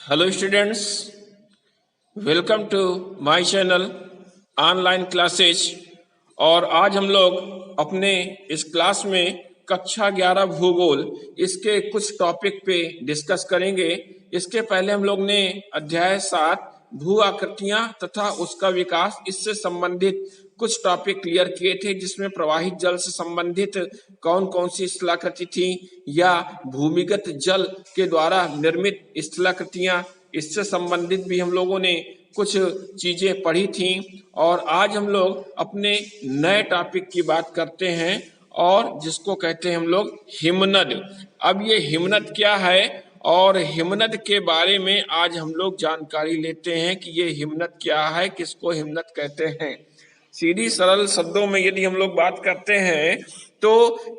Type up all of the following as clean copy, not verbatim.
Hello students, welcome to my channel online classes. और आज हम लोग अपने इस क्लास में कक्षा 11 भूगोल इसके कुछ टॉपिक पे डिस्कस करेंगे। इसके पहले हम लोग ने अध्याय 7 भू आकृतियां तथा उसका विकास इससे संबंधित कुछ टॉपिक क्लियर किए थे, जिसमें प्रवाहित जल से संबंधित कौन कौन सी स्थलाकृति थी या भूमिगत जल के द्वारा निर्मित स्थलाकृतियां, इससे संबंधित भी हम लोगों ने कुछ चीजें पढ़ी थी। और आज हम लोग अपने नए टॉपिक की बात करते हैं और जिसको कहते हैं हम लोग हिमनद। अब ये हिमनद क्या है और हिमनद के बारे में आज हम लोग जानकारी लेते हैं कि ये हिमनद क्या है, किसको हिमनद कहते हैं। सीधी सरल शब्दों में यदि हम लोग बात करते हैं तो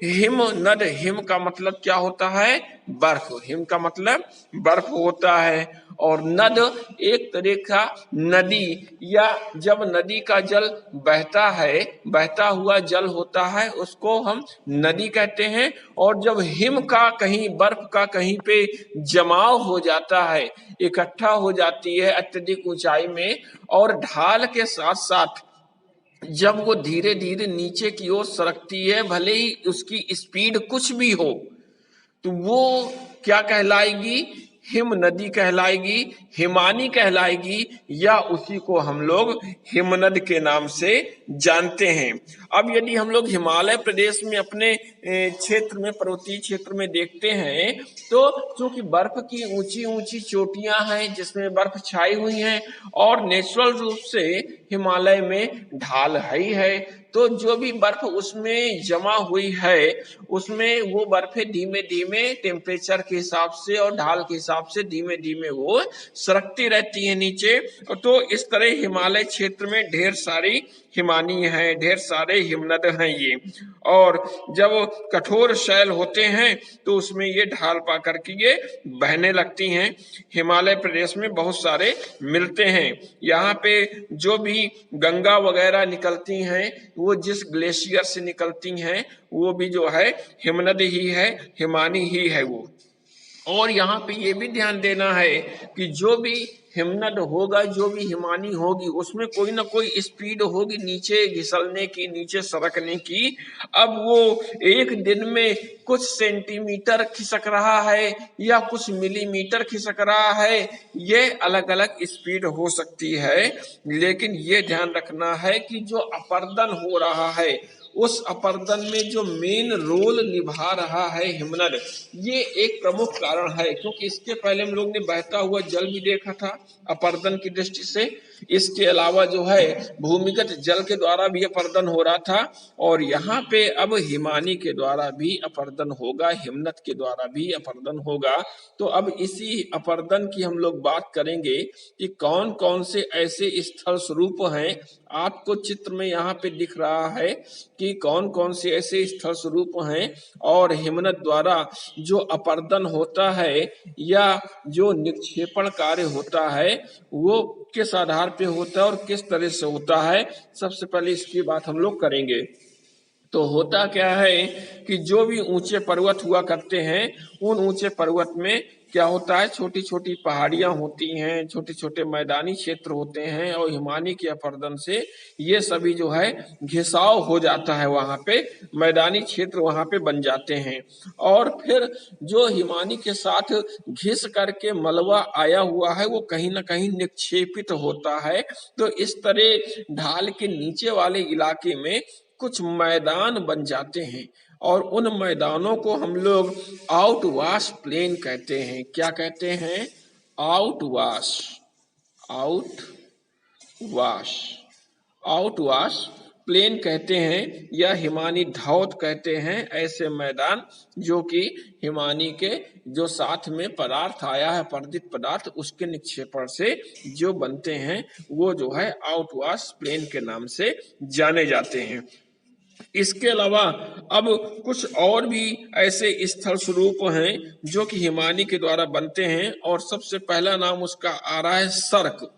हिम नद, हिम का मतलब क्या होता है? बर्फ। हिम का मतलब बर्फ होता है। और नद एक तरह का नदी, या जब नदी का जल बहता है, बहता हुआ जल होता है, उसको हम नदी कहते हैं। और जब हिम का कहीं, बर्फ का कहीं पे जमाव हो जाता है, इकट्ठा हो जाती है अत्यधिक ऊंचाई में, और ढाल के साथ साथ जब वो धीरे धीरे नीचे की ओर सरकती है, भले ही उसकी स्पीड कुछ भी हो, तो वो क्या कहलाएगी? हिम नदी कहलाएगी, हिमानी कहलाएगी, या उसी को हम लोग हिमनद के नाम से जानते हैं। अब यदि हम लोग हिमालय प्रदेश में अपने क्षेत्र में, पर्वतीय क्षेत्र में देखते हैं, तो चूंकि बर्फ की ऊंची ऊंची चोटियां हैं जिसमें बर्फ छाई हुई हैं, और नेचुरल रूप से हिमालय में ढाल है, तो जो भी बर्फ उसमें जमा हुई है, उसमें वो बर्फें धीमे धीमे टेम्परेचर के हिसाब से और ढाल के हिसाब से धीमे धीमे वो सरकती रहती है नीचे। तो इस तरह हिमालय क्षेत्र में ढेर सारी हिमानी है, ढेर सारे हिमनद हैं ये। और जब कठोर शैल होते हैं तो उसमें ये ढाल पा करके ये बहने लगती हैं। हिमालय प्रदेश में बहुत सारे मिलते हैं। यहाँ पे जो भी गंगा वगैरह निकलती हैं, वो जिस ग्लेशियर से निकलती हैं, वो भी जो है हिमनद ही है, हिमानी ही है वो। और यहाँ पे ये भी ध्यान देना है कि जो भी हिमनद होगा, जो भी हिमानी होगी, उसमें कोई ना कोई स्पीड होगी नीचे घिसलने की, नीचे सरकने की। अब वो एक दिन में कुछ सेंटीमीटर खिसक रहा है या कुछ मिलीमीटर खिसक रहा है, ये अलग अलग स्पीड हो सकती है। लेकिन ये ध्यान रखना है कि जो अपर्दन हो रहा है, उस अपर्दन में जो मेन रोल निभा रहा है हिमनद, ये एक प्रमुख कारण है। क्योंकि इसके पहले हम लोग ने बहता हुआ जल भी देखा था अपर्दन की दृष्टि से। इसके अलावा जो है भूमिगत जल के द्वारा भी अपर्दन हो रहा था, और यहाँ पे अब हिमानी के द्वारा भी अपर्दन होगा, हिमनद के द्वारा भी अपर्दन होगा। तो अब इसी अपर्दन की हम लोग बात करेंगे कि कौन कौन से ऐसे स्थल स्वरूप हैं। आपको चित्र में यहाँ पे दिख रहा है कि कौन कौन से ऐसे स्थल स्वरूप हैं, और हिमनद द्वारा जो अपर्दन होता है या जो निक्षेपण कार्य होता है, वो किस आधार पे होता है और किस तरह से होता है। सबसे पहले इसकी बात हम लोग करेंगे। तो होता क्या है कि जो भी ऊंचे पर्वत हुआ करते हैं, उन ऊंचे पर्वत में क्या होता है, छोटी छोटी पहाड़ियां होती हैं, छोटे छोटे मैदानी क्षेत्र होते हैं, और हिमानी के अपर्दन से ये सभी जो है घिसाव हो जाता है, वहां पे मैदानी क्षेत्र वहां पे बन जाते हैं। और फिर जो हिमानी के साथ घिस करके मलबा आया हुआ है, वो कहीं ना कहीं निक्षेपित होता है। तो इस तरह ढाल के नीचे वाले इलाके में कुछ मैदान बन जाते हैं, और उन मैदानों को हम लोग आउटवाश प्लेन कहते हैं। क्या कहते हैं? आउटवाश, आउटवाश, आउटवाश प्लेन कहते हैं, या हिमानी धौत कहते हैं। ऐसे मैदान जो कि हिमानी के जो साथ में पदार्थ आया है, अपर्दित पदार्थ, उसके निक्षेपण से जो बनते हैं, वो जो है आउटवाश प्लेन के नाम से जाने जाते हैं। इसके अलावा अब कुछ और भी ऐसे स्थल स्वरूप हैं जो कि हिमानी के द्वारा बनते हैं, और सबसे पहला नाम उसका आ रहा है सर्क।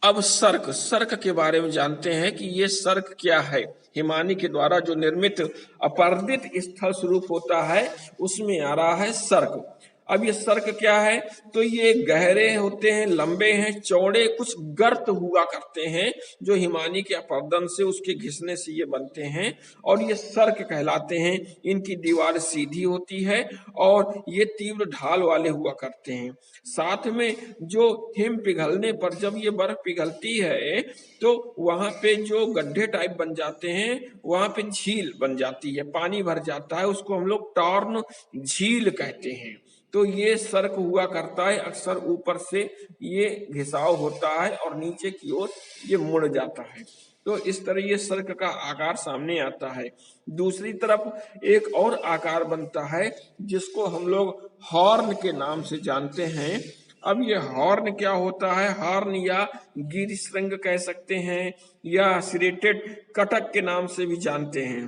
अब सर्क, सर्क के बारे में जानते हैं कि ये सर्क क्या है। हिमानी के द्वारा जो निर्मित अपर्दित स्थल स्वरूप होता है, उसमें आ रहा है सर्क। अब ये सर्क क्या है, तो ये गहरे होते हैं, लंबे हैं, चौड़े, कुछ गर्त हुआ करते हैं जो हिमानी के अपर्दन से उसके घिसने से ये बनते हैं और ये सर्क कहलाते हैं। इनकी दीवार सीधी होती है और ये तीव्र ढाल वाले हुआ करते हैं। साथ में जो हिम पिघलने पर जब ये बर्फ पिघलती है तो वहां पे जो गड्ढे टाइप बन जाते हैं, वहां पे झील बन जाती है, पानी भर जाता है, उसको हम लोग टॉर्न झील कहते हैं। तो ये सर्क हुआ करता है, अक्सर ऊपर से ये घिसाव होता है और नीचे की ओर ये मुड़ जाता है। तो इस तरह ये सर्क का आकार सामने आता है। दूसरी तरफ एक और आकार बनता है जिसको हम लोग हॉर्न के नाम से जानते हैं। अब ये हॉर्न क्या होता है, हॉर्न या गिरिश्रृंग कह सकते हैं या सिरेटेड कटक के नाम से भी जानते हैं।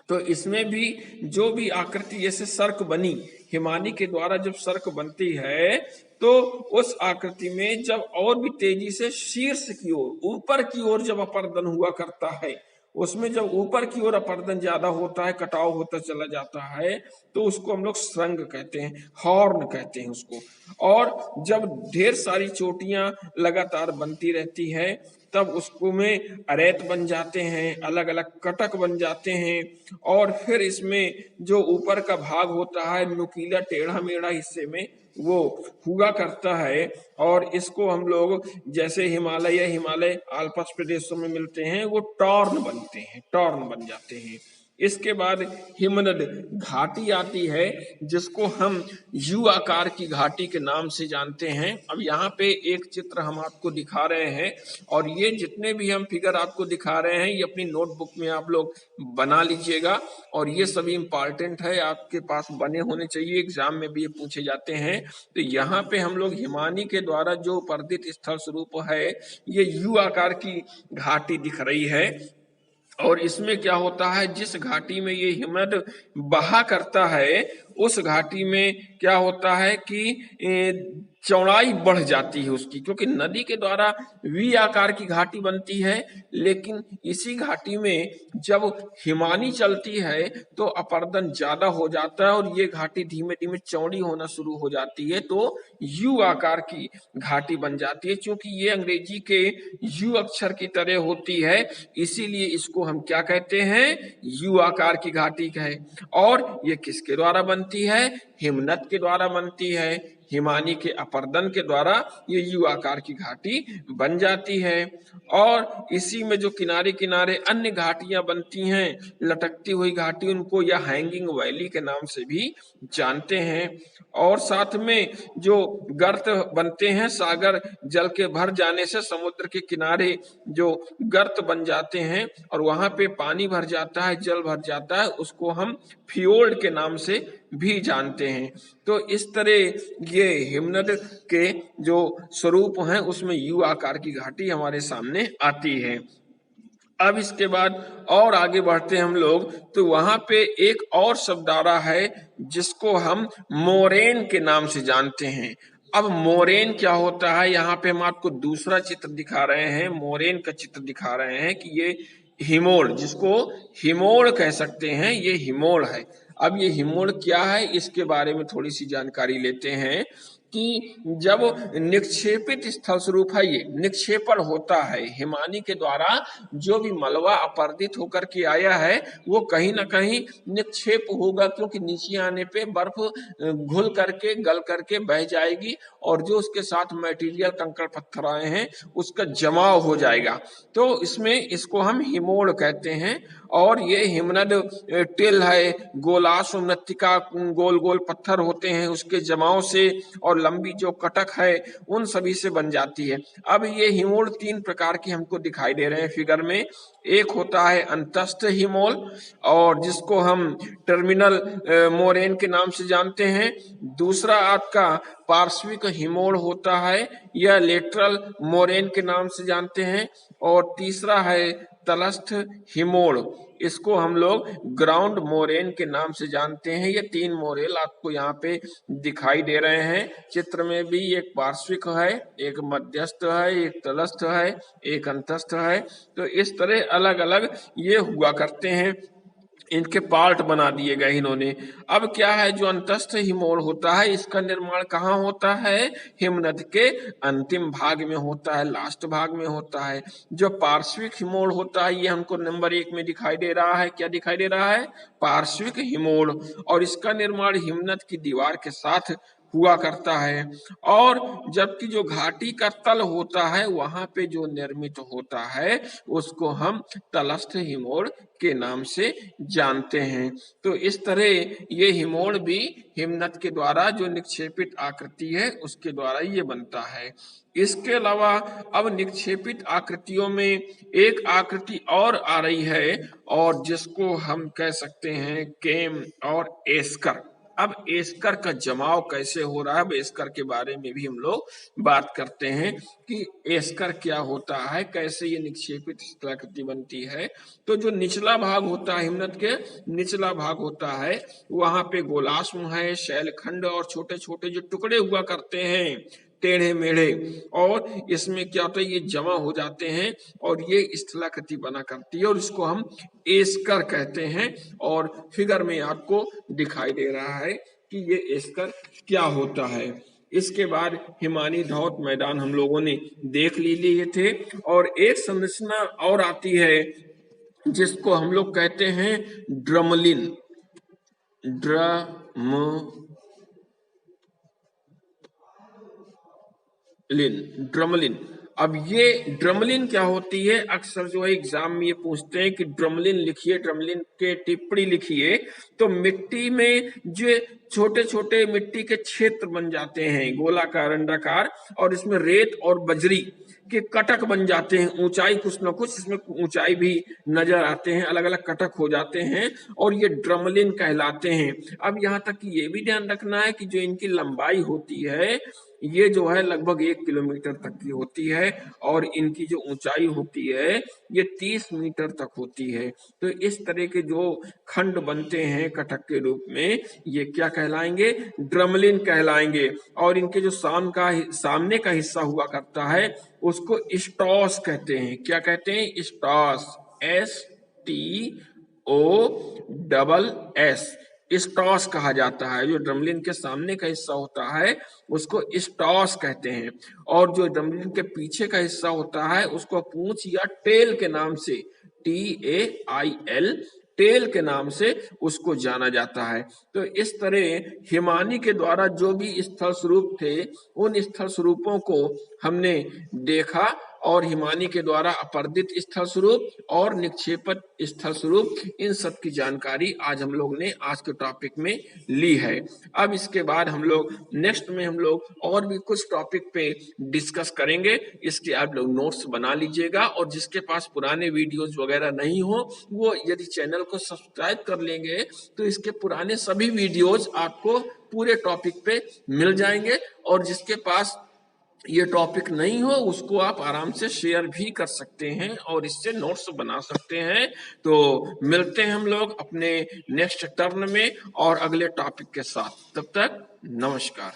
तो इसमें भी जो भी आकृति जैसे सर्क बनी, हिमानी के द्वारा जब सर्क बनती है तो उस आकृति में जब और भी तेजी से शीर्ष की ओर, ऊपर की ओर जब अपर्दन हुआ करता है, उसमें जब ऊपर की ओर अपर्दन ज्यादा होता है, कटाव होता चला जाता है, तो उसको हम लोग श्रृंग कहते हैं, हॉर्न कहते हैं उसको। और जब ढेर सारी चोटियां लगातार बनती रहती है तब उसको में अरेत बन जाते हैं, अलग अलग कटक बन जाते हैं और फिर इसमें जो ऊपर का भाग होता है नुकीला टेढ़ा मेढ़ा हिस्से में वो हुआ करता है और इसको हम लोग जैसे हिमालय आल्प्स प्रदेशों में मिलते हैं, वो टॉर्न बनते हैं, टॉर्न बन जाते हैं। इसके बाद हिमनद घाटी आती है जिसको हम यू आकार की घाटी के नाम से जानते हैं। अब यहाँ पे एक चित्र हम आपको दिखा रहे हैं और ये जितने भी हम फिगर आपको दिखा रहे हैं ये अपनी नोटबुक में आप लोग बना लीजिएगा और ये सभी इम्पॉर्टेंट है, आपके पास बने होने चाहिए, एग्जाम में भी ये पूछे जाते हैं। तो यहाँ पे हम लोग हिमानी के द्वारा जो पर्दित स्थल स्वरूप है ये यू आकार की घाटी दिख रही है और इसमें क्या होता है, जिस घाटी में ये हिमनद बहा करता है उस घाटी में क्या होता है कि चौड़ाई बढ़ जाती है उसकी, क्योंकि नदी के द्वारा वी आकार की घाटी बनती है, लेकिन इसी घाटी में जब हिमानी चलती है तो अपर्दन ज्यादा हो जाता है और ये घाटी धीमे धीमे चौड़ी होना शुरू हो जाती है, तो यू आकार की घाटी बन जाती है। क्योंकि ये अंग्रेजी के यू अक्षर की तरह होती है, इसीलिए इसको हम क्या कहते हैं, यू आकार की घाटी है। और ये किसके द्वारा बनती है, हिमनद के द्वारा बनती है, हिमानी के अपर्दन के द्वारा ये यू आकार की घाटी बन जाती है। और इसी में जो किनारे किनारे अन्य घाटियां बनती हैं, लटकती हुई घाटी, उनको या हैंगिंग वैली के नाम से भी जानते हैं। और साथ में जो गर्त बनते हैं, सागर जल के भर जाने से समुद्र के किनारे जो गर्त बन जाते हैं और वहां पे पानी भर जाता है, जल भर जाता है, उसको हम फियोर्ड के नाम से भी जानते हैं। तो इस तरह ये हिमनद के जो स्वरूप हैं उसमें यू आकार की घाटी हमारे सामने आती है। अब इसके बाद और आगे बढ़ते हैं हम लोग, तो वहां पे एक और शब्दारा है जिसको हम मोरेन के नाम से जानते हैं। अब मोरेन क्या होता है, यहाँ पे हम आपको दूसरा चित्र दिखा रहे हैं, मोरेन का चित्र दिखा रहे हैं कि ये हिमोड़, जिसको हिमोड़ कह सकते हैं, ये हिमोड़ है। अब ये हिमोड़ क्या है इसके बारे में थोड़ी सी जानकारी लेते हैं कि जब निक्षेपित स्थल स्वरूप है, ये निक्षेपण होता है, हिमानी के द्वारा जो भी मलबा अपर्दित होकर के आया है वो कहीं ना कहीं निक्षेप होगा, क्योंकि नीचे आने पे बर्फ घुल करके गल करके बह जाएगी और जो उसके साथ मटेरियल कंकड़ पत्थर आए हैं उसका जमाव हो जाएगा। तो इसमें इसको हम हिमोड़ कहते हैं। और ये हिमनद टिल है, गोलाश मृत्तिका, गोल गोल पत्थर होते हैं, उसके जमाव से और लंबी जो कटक है उन सभी से बन जाती है। अब ये हिमोड़ तीन प्रकार की हमको दिखाई दे रहे हैं फिगर में। एक होता है अंतस्थ हिमोल और जिसको हम टर्मिनल मोरेन के नाम से जानते हैं। दूसरा आपका पार्श्विक हिमोड़ होता है, यह लेटरल मोरेन के नाम से जानते हैं। और तीसरा है तलस्थ हिमोड़, इसको हम लोग ग्राउंड मोरेन के नाम से जानते हैं। ये तीन मोरेल आपको यहाँ पे दिखाई दे रहे हैं चित्र में भी, एक पार्श्विक है, एक मध्यस्थ है, एक तलस्थ है, एक अंतस्थ है। तो इस तरह अलग अलग ये हुआ करते हैं। इनके पार्ट बना दिए गए इन्होंने। अब क्या है, जो अंतस्थ हिमोड़ होता है इसका निर्माण कहाँ होता है, हिमनद के अंतिम भाग में होता है, लास्ट भाग में होता है। जो पार्श्विक हिमोड़ होता है ये हमको नंबर 1 में दिखाई दे रहा है। क्या दिखाई दे रहा है, पार्श्विक हिमोड़, और इसका निर्माण हिमनद की दीवार के साथ हुआ करता है। और जबकि जो घाटी का तल होता है वहां पे जो निर्मित होता है उसको हम तलस्थ हिमोड़ के नाम से जानते हैं। तो इस तरह ये हिमोड़ भी हिमनद के द्वारा जो निक्षेपित आकृति है उसके द्वारा ये बनता है। इसके अलावा अब निक्षेपित आकृतियों में एक आकृति और आ रही है और जिसको हम कह सकते हैं केम और एस्कर। अब एस्कर का जमाव कैसे हो रहा है, अब एस्कर के बारे में भी हम लोग बात करते हैं कि एस्कर क्या होता है, कैसे ये निक्षेपित स्थलाकृति बनती है। तो जो निचला भाग होता है, हिमनद के निचला भाग होता है, वहां पे गोलाश्म है, शैलखंड और छोटे छोटे जो टुकड़े हुआ करते हैं टेढ़े मेढ़े, और इसमें क्या होता है ये जमा हो जाते हैं और ये स्थलाकृति बना करती है और इसको हम एस्कर कहते हैं। और फिगर में आपको दिखाई दे रहा है कि ये एस्कर क्या होता है। इसके बाद हिमानी धौत मैदान हम लोगों ने देख लिए थे, और एक संरचना और आती है जिसको हम लोग कहते हैं ड्रमलिन। ड्रमलिन। अब ये ड्रमलिन क्या होती है, अक्सर जो है एग्जाम में ये पूछते हैं कि ड्रमलिन लिखिए, ड्रमलिन के टिप्पणी लिखिए। तो मिट्टी में जो छोटे छोटे मिट्टी के क्षेत्र बन जाते हैं गोलाकार अंडाकार, और इसमें रेत और बजरी के कटक बन जाते हैं, ऊंचाई कुछ न कुछ इसमें ऊंचाई भी नजर आते हैं, अलग अलग कटक हो जाते हैं और ये ड्रमलिन कहलाते हैं। अब यहाँ तक कि ये भी ध्यान रखना है कि जो इनकी लंबाई होती है ये जो है लगभग 1 किलोमीटर तक की होती है, और इनकी जो ऊंचाई होती है ये 30 मीटर तक होती है। तो इस तरह के जो खंड बनते हैं कटक के रूप में ये क्या कहलाएंगे, ड्रमलिन कहलाएंगे। और इनके जो सामने का हिस्सा हुआ करता है उसको स्टॉस कहते हैं। क्या कहते हैं, स्टॉस, STOSS, स्टॉस कहा जाता है। जो ड्रमलिन के सामने का हिस्सा होता है उसको स्टॉस कहते हैं, और जो ड्रमलिन के पीछे का हिस्सा होता है उसको पूंछ या टेल के नाम से, TAIL, टेल के नाम से उसको जाना जाता है। तो इस तरह हिमानी के द्वारा जो भी स्थल स्वरूप थे उन स्थल स्वरूपों को हमने देखा, और हिमानी के द्वारा अपर्दित स्थल स्वरूप और निक्षेपित स्थल स्वरूप, इन सब की जानकारी आज हम लोग ने आज के टॉपिक में ली है। अब इसके बाद हम लोग नेक्स्ट में हम लोग और भी कुछ टॉपिक पे डिस्कस करेंगे। इसके आप लोग नोट्स बना लीजिएगा, और जिसके पास पुराने वीडियोज वगैरह नहीं हो वो यदि चैनल को सब्सक्राइब कर लेंगे तो इसके पुराने सभी वीडियोज आपको पूरे टॉपिक पे मिल जाएंगे, और जिसके पास ये टॉपिक नहीं हो उसको आप आराम से शेयर भी कर सकते हैं और इससे नोट्स बना सकते हैं। तो मिलते हैं हम लोग अपने नेक्स्ट टर्न में और अगले टॉपिक के साथ, तब तक नमस्कार।